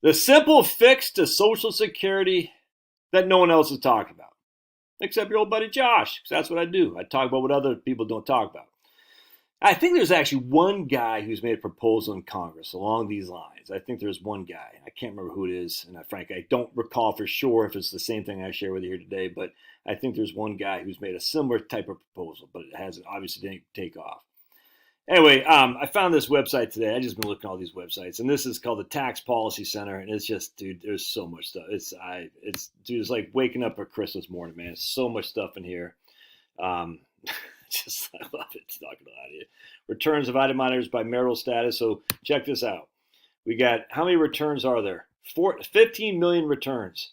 The simple fix to Social Security that no one else is talking about, except your old buddy Josh, because that's what I do. I talk about what other people don't talk about. I think there's actually one guy who's made a proposal in Congress along these lines. I think there's one guy. I can't remember who it is, and frankly, I don't recall for sure if it's the same thing I share with you here today, but I think there's one guy who's made a similar type of proposal, but it hasn't obviously didn't take off. Anyway, I found this website today. I just been looking at all these websites, and this is called the Tax Policy Center, and it's just, dude, there's so much stuff. It's like waking up for Christmas morning, man. There's so much stuff in here. Just I love it. It's not gonna lie to you. Returns of item monitors by marital status. So check this out. We got, how many returns are there? 15 million returns.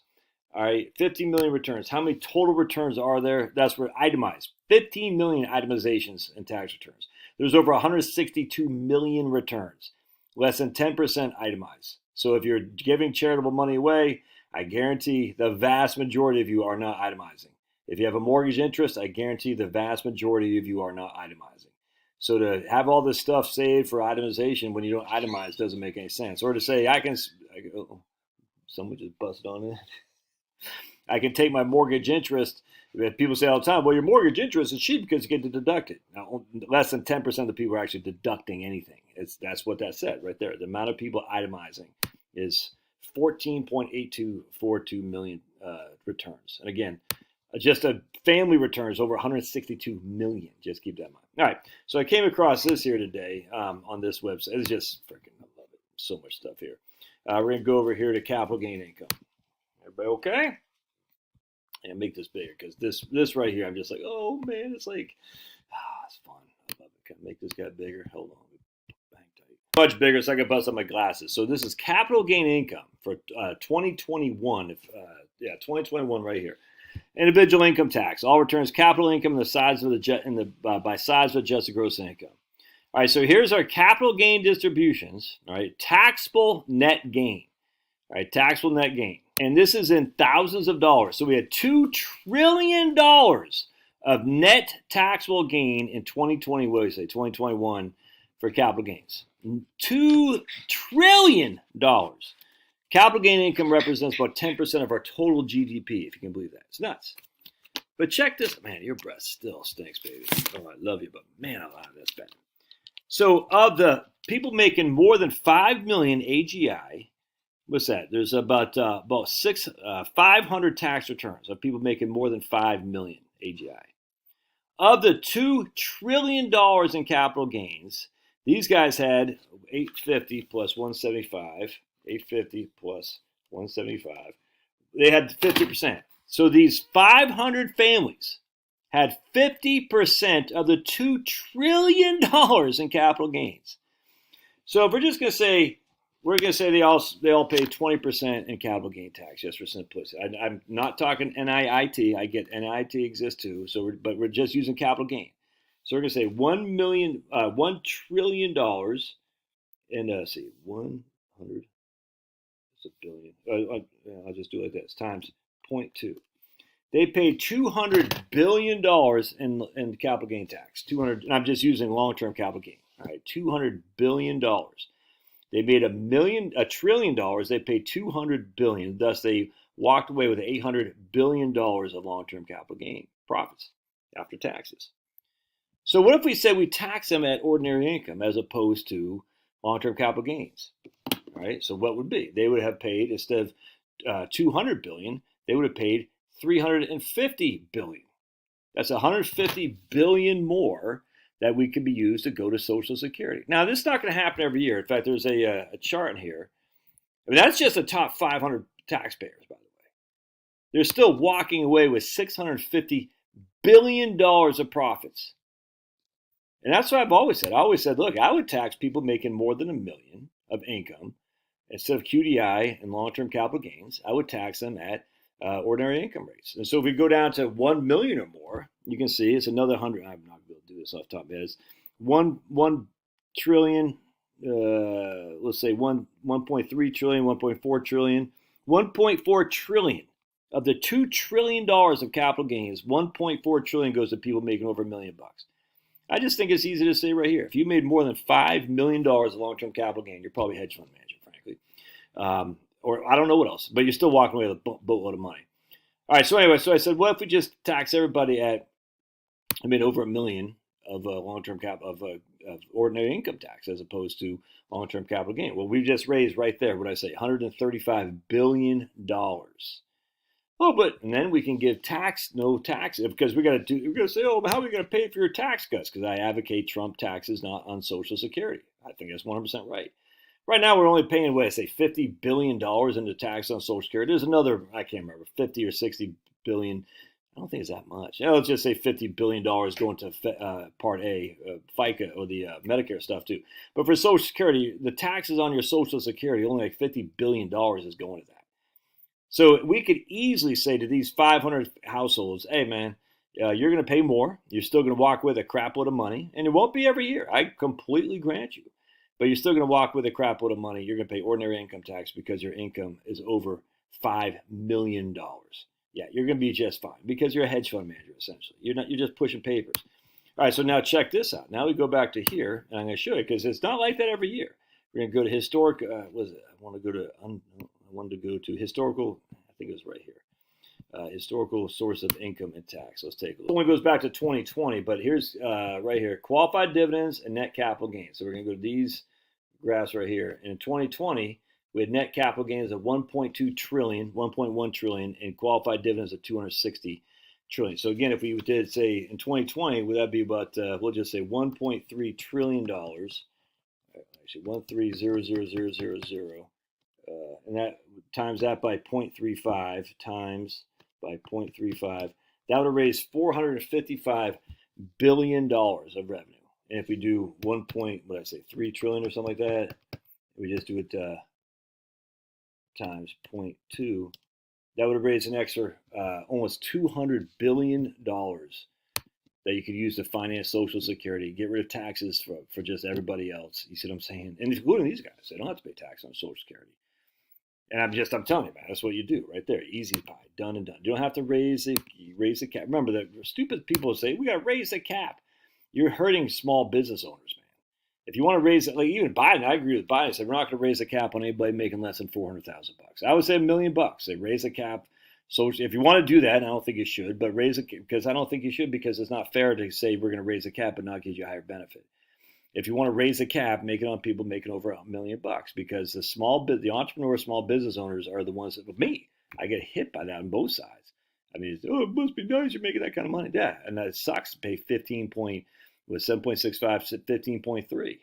All right, 15 million returns. How many total returns are there? That's for itemized. 15 million itemizations in tax returns. There's over 162 million returns. Less than 10% itemized. So if you're giving charitable money away, I guarantee the vast majority of you are not itemizing. If you have a mortgage interest, I guarantee the vast majority of you are not itemizing. So to have all this stuff saved for itemization when you don't itemize doesn't make any sense. Or to say, someone just busted on it. I can take my mortgage interest. People say all the time, well, your mortgage interest is cheap because you get to deduct it. Now, less than 10% of the people are actually deducting anything. That's what that said right there. The amount of people itemizing is 14.8242 million returns. And again, just a family returns over 162 million. Just keep that in mind. All right. So I came across this here today on this website. It's just freaking, I love it. So much stuff here. We're going to go over here to capital gain income. Everybody okay? And make this bigger because this right here, I'm just like, oh man, it's like, it's fun. I love it. Can I make this guy bigger? Hold on. Hang tight. Much bigger so I can bust up my glasses. So this is capital gain income for 2021. 2021 right here. Individual income tax. All returns capital income by size of adjusted gross income. All right, so here's our capital gain distributions. All right, taxable net gain. All right, taxable net gain. And this is in thousands of dollars. So we had $2 trillion of net taxable gain in 2020, 2021 for capital gains. $2 trillion. Capital gain income represents about 10% of our total GDP, if you can believe that. It's nuts. But check this. Man, your breath still stinks, baby. Oh, I love you, but man, oh, that's bad. So of the people making more than 5 million AGI, what's that? There's about 500 tax returns of people making more than 5 million AGI. Of the $2 trillion in capital gains, these guys had 850 plus 175. 850 plus 175. They had 50%. So these 500 families had 50% of the $2 trillion in capital gains. So if we're just going to say, they all pay 20% in capital gain tax, just for simplicity. I'm not talking NIIT. I get NIIT exists too. But we're just using capital gain. So we're going to say $1 trillion, and let's see, 100. A billion. I'll just do it like this times 0.2. They pay $200 billion in capital gain tax. 200. And I'm just using long-term capital gain. All right, $200 billion. They made $1 trillion. They paid $200 billion. Thus, they walked away with $800 billion of long-term capital gain profits after taxes. So what if we said we tax them at ordinary income as opposed to long-term capital gains? All right, so what would be? They would have paid, instead of $200 billion, they would have paid $350 billion. That's $150 billion more that we could be used to go to Social Security. Now, this is not going to happen every year. In fact, there's a chart in here. I mean, that's just the top 500 taxpayers, by the way. They're still walking away with $650 billion of profits. And that's what I've always said. I always said, look, I would tax people making more than $1 million of income. Instead of QDI and long-term capital gains, I would tax them at ordinary income rates. And so if we go down to 1 million or more, you can see it's another 100. I'm not going to be able to do this off the top of my head. It's 1 trillion, let's say 1.3 trillion, 1.4 trillion, 1.4 trillion of the $2 trillion of capital gains. 1.4 trillion goes to people making over $1 million. I just think it's easy to say right here. If you made more than $5 million of long-term capital gain, you're probably a hedge fund manager, frankly. or I don't know what else, but you're still walking away with a boatload of money. All right, so anyway, so I said, what if we just tax everybody at, over $1 million of long-term cap of ordinary income tax as opposed to long-term capital gain? Well, we just raised right there, what did I say, $135 billion. Oh, but and then we can give no tax because we're going to say, oh, but how are we going to pay for your tax cuts? Because I advocate Trump taxes not on Social Security. I think that's 100% right. Right now, we're only paying, what I say, $50 billion into tax on Social Security. There's another, I can't remember, 50 or 60 billion. I don't think it's that much. Let's just say $50 billion going to Part A, FICA, or the Medicare stuff too. But for Social Security, the taxes on your Social Security, only like $50 billion is going to that. So we could easily say to these 500 households, hey, man, you're going to pay more. You're still going to walk with a crap load of money. And it won't be every year. I completely grant you. But you're still going to walk with a crap load of money. You're going to pay ordinary income tax because your income is over $5 million. Yeah, you're going to be just fine because you're a hedge fund manager, essentially. You're just pushing papers. All right, so now check this out. Now we go back to here, and I'm going to show you because it's not like that every year. We're going to go to historic. I wanted to go to historical. I think it was right here. Historical source of income and tax. Let's take a look. It only goes back to 2020, but here's right here: qualified dividends and net capital gains. So we're going to go to these graphs right here. And in 2020, we had net capital gains of 1.2 trillion, 1.1 trillion, and qualified dividends of 260 trillion. So again, if we did say in 2020, would that be about? We'll just say 1.3 trillion dollars. Actually, 1300000. And that times that by 0.35 times by 0.35, that would have raised $455 billion of revenue. And if we do 3 trillion or something like that, we just do it times 0.2, that would have raised an extra almost $200 billion that you could use to finance Social Security, get rid of taxes for just everybody else. You see what I'm saying? And including these guys, they don't have to pay tax on Social Security. And I'm telling you, man, that's what you do right there. Easy pie, done and done. You don't have to raise the cap. Remember, the stupid people say, we got to raise the cap. You're hurting small business owners, man. If you want to raise it, like even Biden, I agree with Biden. He said, we're not going to raise the cap on anybody making less than $400,000. I would say $1 million. They raise the cap. So if you want to do that, and I don't think you should, but raise it because I don't think you should because it's not fair to say we're going to raise the cap and not give you a higher benefit. If you want to raise the cap, make it on people making over $1 million because the entrepreneur, small business owners are the ones that, with me, I get hit by that on both sides. I mean, it must be nice you're making that kind of money. Yeah, and that sucks to pay 7.65, 15.3.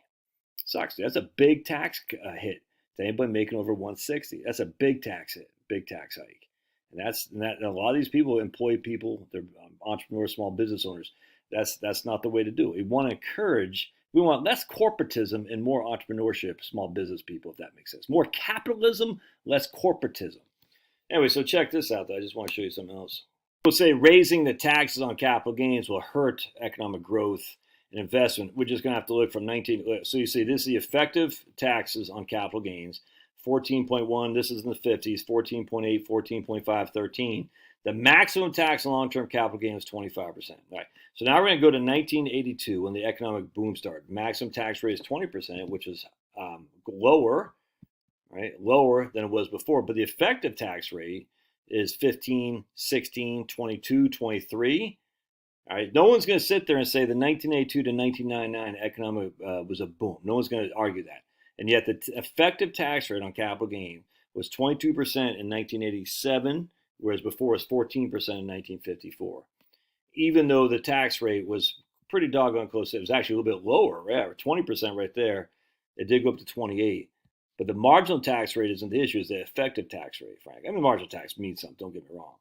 Sucks. That's a big tax hit to anybody making over 160. That's a big tax hit, big tax hike. And a lot of these people employ people, they're entrepreneurs, small business owners. That's not the way to do it. We want less corporatism and more entrepreneurship, small business people, if that makes sense. More capitalism, less corporatism. Anyway, so check this out, though. I just want to show you something else. We'll say raising the taxes on capital gains will hurt economic growth and investment. We're just going to have to look from so you see this is the effective taxes on capital gains. 14.1, this is in the 50s, 14.8, 14.5, 13. The maximum tax on long-term capital gain is 25%. All right. So now we're going to go to 1982 when the economic boom started. Maximum tax rate is 20%, which is lower than it was before. But the effective tax rate is 15, 16, 22, 23. All right. No one's going to sit there and say the 1982 to 1999 economic was a boom. No one's going to argue that. And yet the effective tax rate on capital gain was 22% in 1987, whereas before it was 14% in 1954. Even though the tax rate was pretty doggone close, it was actually a little bit lower, right? 20% right there. It did go up to 28. But the marginal tax rate isn't the issue, it's the effective tax rate, Frank. I mean, marginal tax means something, don't get me wrong.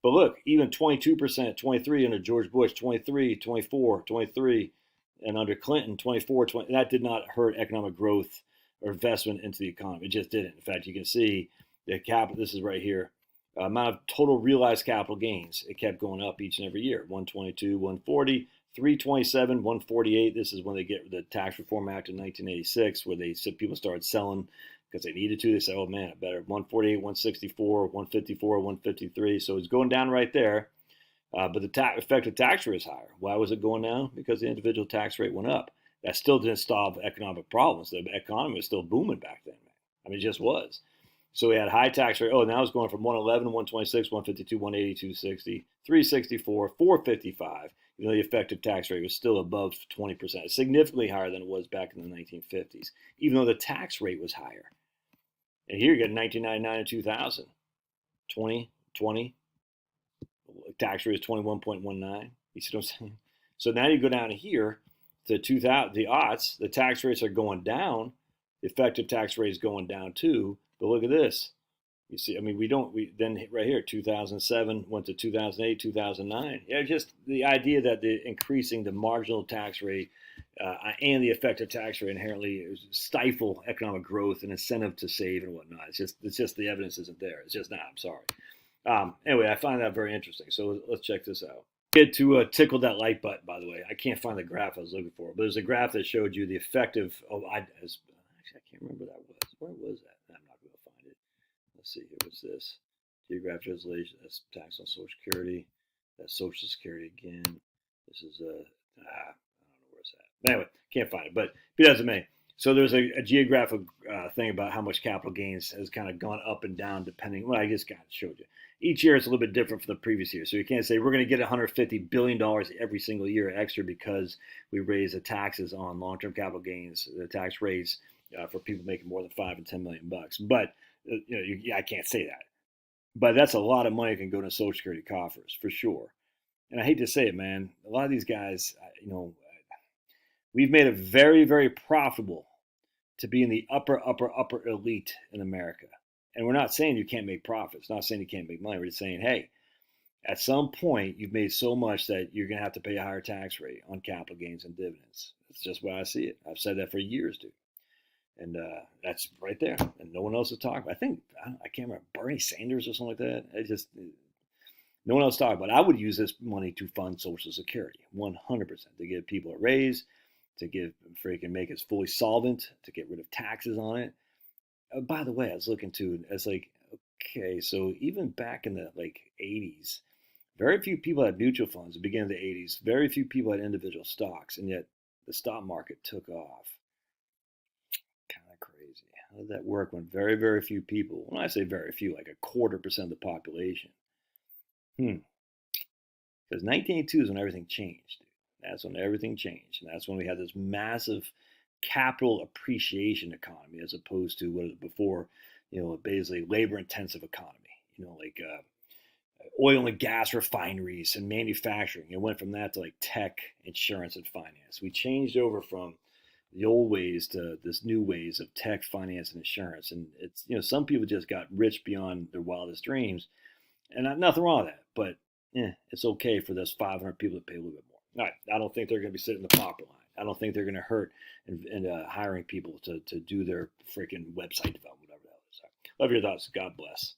But look, even 22%, 23 under George Bush, 23, 24, 23, and under Clinton, 24, 20, that did not hurt economic growth or investment into the economy. It just didn't. In fact, you can see the capital, this is right here, amount of total realized capital gains. It kept going up each and every year. 122, 140, 327, 148. This is when they get the Tax Reform Act in 1986, where they said people started selling because they needed to. They said, oh man, better 148, 164, 154, 153. So it's going down right there. But the effective tax rate is higher. Why was it going down? Because the individual tax rate went up. That still didn't solve economic problems. The economy was still booming back then. I mean, it just was. So we had high tax rate. Oh, now it's going from 111, 126, 152, 180, 260, 364, 455. You know, the effective tax rate was still above 20%, significantly higher than it was back in the 1950s, even though the tax rate was higher. And here you get 1999 and 2000, 2020, tax rate is 21.19. You see what I'm saying? So now you go down here to 2000, the aughts, the tax rates are going down. The effective tax rate is going down too. But look at this. You see, I mean, we then right here, 2007 went to 2008, 2009. Yeah, just the idea that the increasing the marginal tax rate and the effective tax rate inherently stifle economic growth and incentive to save and whatnot. It's just the evidence isn't there. It's just not. I'm sorry. Anyway, I find that very interesting. So let's check this out. Get to tickle that like button, by the way. I can't find the graph I was looking for, but there's a graph that showed you the effective. Actually, I can't remember that was. Where was that? I'm not going to find it. Let's see here. What's this? Geographic isolation. That's tax on Social Security. That's Social Security again. This is I don't know where it's at. But anyway, can't find it. But be that as it may. So there's a geographic thing about how much capital gains has kind of gone up and down depending. Well, I just kind of showed you. Each year it's a little bit different from the previous year. So you can't say we're going to get $150 billion every single year extra because we raise the taxes on long-term capital gains, the tax rates for people making more than $5 and $10 million bucks. But I can't say that. But that's a lot of money that can go to Social Security coffers for sure. And I hate to say it, man. A lot of these guys, we've made it very, very profitable to be in the upper elite in America. And we're not saying you can't make profits, not saying you can't make money. We're just saying, hey, at some point you've made so much that you're going to have to pay a higher tax rate on capital gains and dividends. That's just why I see it. I've said that for years, dude. And that's right there. And no one else is talking. I think, I can't remember, Bernie Sanders or something like that. No one else talking about it. I would use this money to fund Social Security, 100%, to give people a raise, to make it fully solvent, to get rid of taxes on it. By the way, I was looking to, it's like, okay, so even back in the 80s, very few people had mutual funds at the beginning of the 80s. Very few people had individual stocks, and yet the stock market took off. Kind of crazy. How did that work when very, very few people, when I say very few, like 0.25% of the population? Because 1982 is when everything changed. That's when everything changed. And that's when we had this massive capital appreciation economy as opposed to what was before, basically labor intensive economy, oil and gas refineries and manufacturing. It went from that to tech, insurance, and finance. We changed over from the old ways to this new ways of tech, finance, and insurance. And it's, some people just got rich beyond their wildest dreams. And nothing wrong with that, but it's okay for those 500 people to pay a little bit more. All right, I don't think they're going to be sitting in the pauper line. I don't think they're going to hurt in hiring people to do their freaking website development, whatever that is. Love your thoughts. God bless.